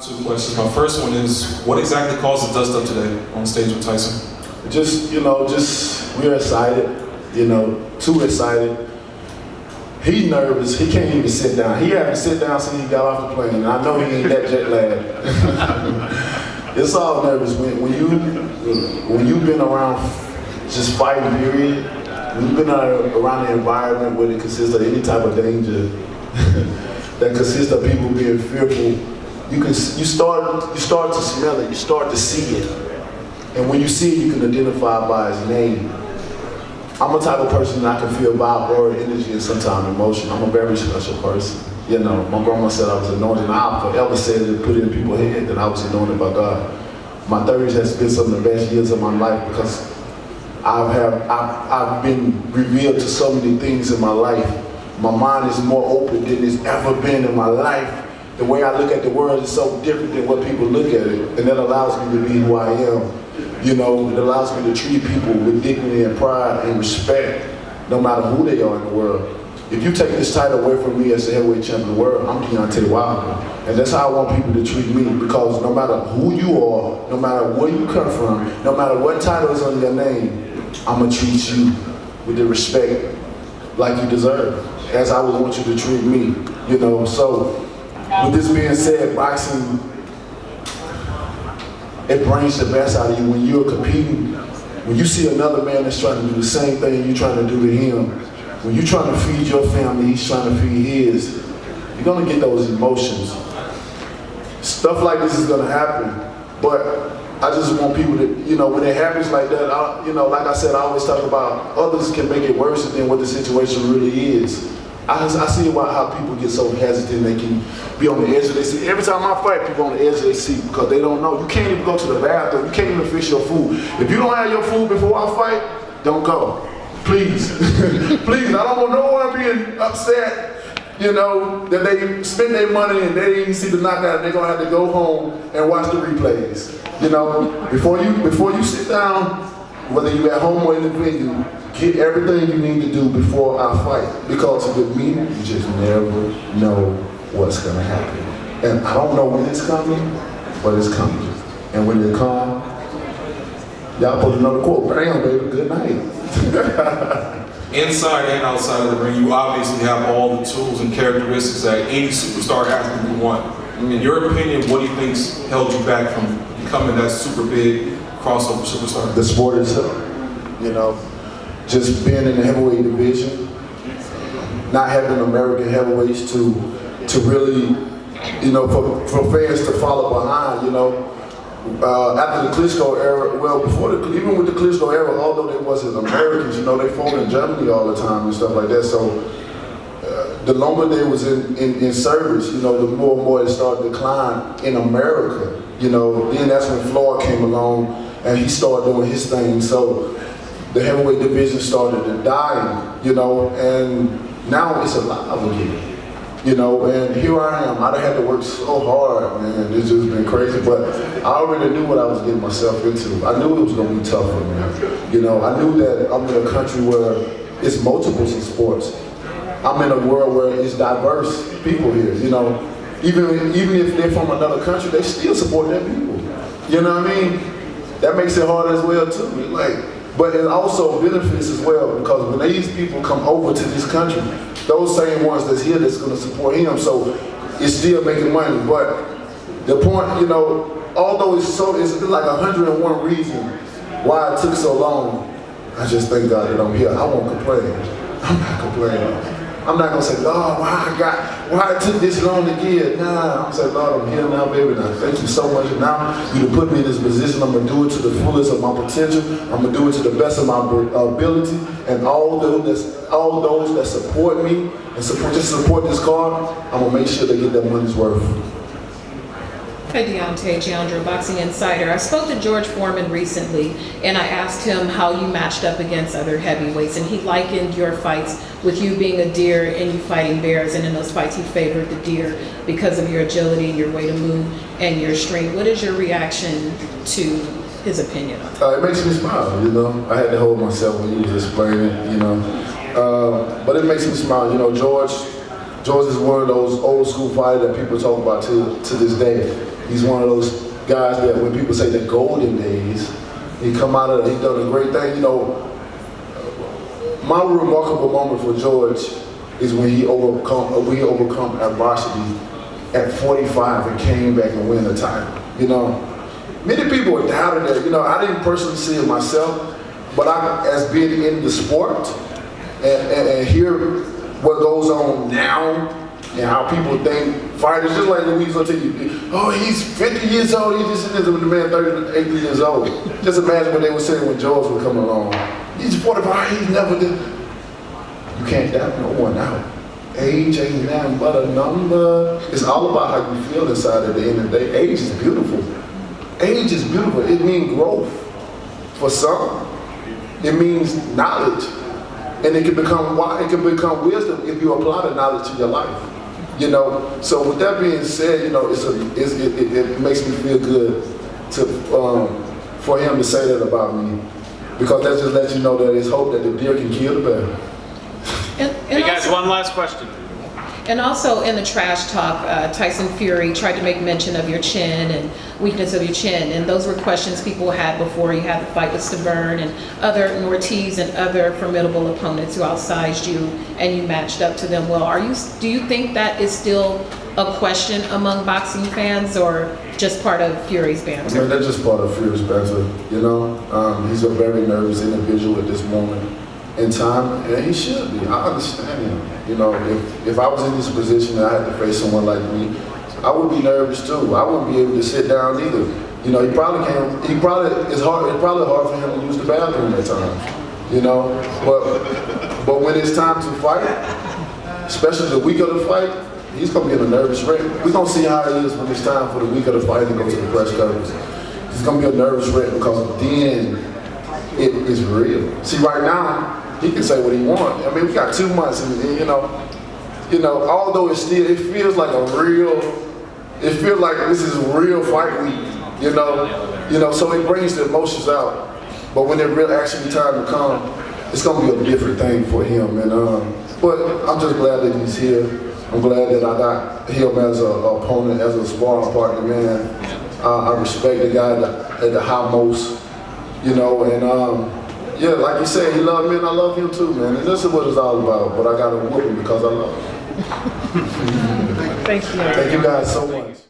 Two questions. My first one is, what exactly caused the dust up today on stage with Tyson? Just we're excited, too excited. He's nervous, he can't even sit down. He haven't sit down since he got off the plane, and I know he ain't that jet lagged. It's all nervous. When you've been around just fighting, period, when you've been around the environment where it consists of any type of danger, that consists of people being fearful, you start to smell it, you start to see it. And when you see it, you can identify by his name. I'm a type of person that I can feel vibe, aura, energy, and sometimes emotion. I'm a very special person. My grandma said I was anointed, and I forever said it, put it in people's head that I was anointed by God. My 30s has been some of the best years of my life because I've been revealed to so many things in my life. My mind is more open than it's ever been in my life. The way I look at the world is so different than what people look at it, and that allows me to be who I am. It allows me to treat people with dignity and pride and respect, no matter who they are in the world. If you take this title away from me as the heavyweight champion of the world, I'm Deontay, and that's how I want people to treat me, because no matter who you are, no matter where you come from, no matter what title is on your name, I'm gonna treat you with the respect like you deserve, as I would want you to treat me. So with this being said, boxing, it brings the best out of you when you're competing. When you see another man that's trying to do the same thing you're trying to do to him, when you're trying to feed your family, he's trying to feed his, you're gonna get those emotions. Stuff like this is gonna happen, but I just want people to, when it happens like that, like I said, I always talk about others can make it worse than what the situation really is. I see how people get so hesitant, they can be on the edge of their seat. Every time I fight, people on the edge of their seat because they don't know. You can't even go to the bathroom, you can't even fix your food. If you don't have your food before I fight, don't go. Please. Please, I don't want no one being upset, that they spend their money and they didn't see the knockout, they're gonna have to go home and watch the replays. Before you sit down, whether you at home or in the venue, get everything you need to do before I fight. Because with me, you just never know what's gonna happen. And I don't know when it's coming, but it's coming. And when it comes, y'all put another quote, bam, baby, good night. Inside and outside of the ring, you obviously have all the tools and characteristics that any superstar athlete would want. In your opinion, what do you think's held you back from becoming that super big crossover superstar? The sport itself, just being in the heavyweight division, not having American heavyweights to really, for fans to follow behind, after the Klitschko era, well, even with the Klitschko era, although they wasn't Americans, they fought in Germany all the time and stuff like that. So the longer they was in service, the more and more it started to decline in America. Then that's when Floyd came along and he started doing his thing. So the heavyweight division started to die, and now it's alive again. And here I am. I done had to work so hard, man. It's just been crazy, but I already knew what I was getting myself into. I knew it was gonna be tough for me. I knew that I'm in a country where it's multiples in sports. I'm in a world where it's diverse people here, Even if they're from another country, they still support their people. You know what I mean? That makes it hard as well too. But it also benefits as well, because when these people come over to this country, those same ones that's here that's gonna support him, so it's still making money. But the point, although it's like 101 reasons why it took so long, I just thank God that I'm here. I won't complain. I'm not complaining. I'm not gonna say, Lord, why it took this long to get? Nah, I'm saying, Lord, I'm here now, baby. Now, thank you so much. And now you put me in this position. I'm gonna do it to the fullest of my potential. I'm gonna do it to the best of my ability. And all those that support me and support this card, I'm gonna make sure they get that money's worth. Hi, Deontay, Jeandra, Boxing Insider. I spoke to George Foreman recently, and I asked him how you matched up against other heavyweights, and he likened your fights with you being a deer and you fighting bears, and in those fights he favored the deer because of your agility, your way to move, and your strength. What is your reaction to his opinion on that? It makes me smile, I had to hold myself when he was explaining, but it makes me smile. George is one of those old school fighters that people talk about to this day. He's one of those guys that when people say the golden days, he come out of, he done a great thing. You know, my remarkable moment for George is when we overcome adversity at 45 and came back and win the title. You know, many people have doubted that. You know, I didn't personally see it myself, but as being in the sport and hear what goes on now and how people think fighters, just like Louise will tell you, oh, he's 50 years old, he just is the man 30, 80 years old. Just imagine what they were saying when George would come along. He's 45, he's never did. You can't doubt no one out. Age ain't nothing but a number. It's all about how you feel inside at the end of the day. Age is beautiful. Age is beautiful. It means growth. For some, it means knowledge. And it can become wisdom if you apply the knowledge to your life. You know, so with that being said, you know, it makes me feel good for him to say that about me. Because that just lets you know that it's hope that the deer can kill the bear. Hey guys, one last question. And also in the trash talk, Tyson Fury tried to make mention of your chin and weakness of your chin. And those were questions people had before you had the fight with Stavern and other Ortiz and other formidable opponents who outsized you and you matched up to them well. Do you think that is still a question among boxing fans or just part of Fury's banter? I mean, that's just part of Fury's banter, you know. He's a very nervous individual at this moment in time, and he should be. I understand him. You know, if I was in this position and I had to face someone like me, I would be nervous too. I wouldn't be able to sit down either. You know, it's probably hard for him to use the bathroom at times. You know, but when it's time to fight, especially the week of the fight, he's gonna be in a nervous wreck. We're gonna see how he is when it's time for the week of the fight to go to the press conference. He's gonna be a nervous wreck because then it is real. See, right now, he can say what he wants. I mean, we got 2 months, and you know, although it feels like it feels like this is a real fight week. You know, so it brings the emotions out. But when it really actually time to come, it's gonna be a different thing for him. And but I'm just glad that he's here. I'm glad that I got him as an opponent, as a sparring partner, man. I respect the guy at the high most, you know, and yeah, like you said, he loved me and I love him too, man. And this is what it's all about. But I got to whoop him because I love him. Thank you. Thank you guys so much.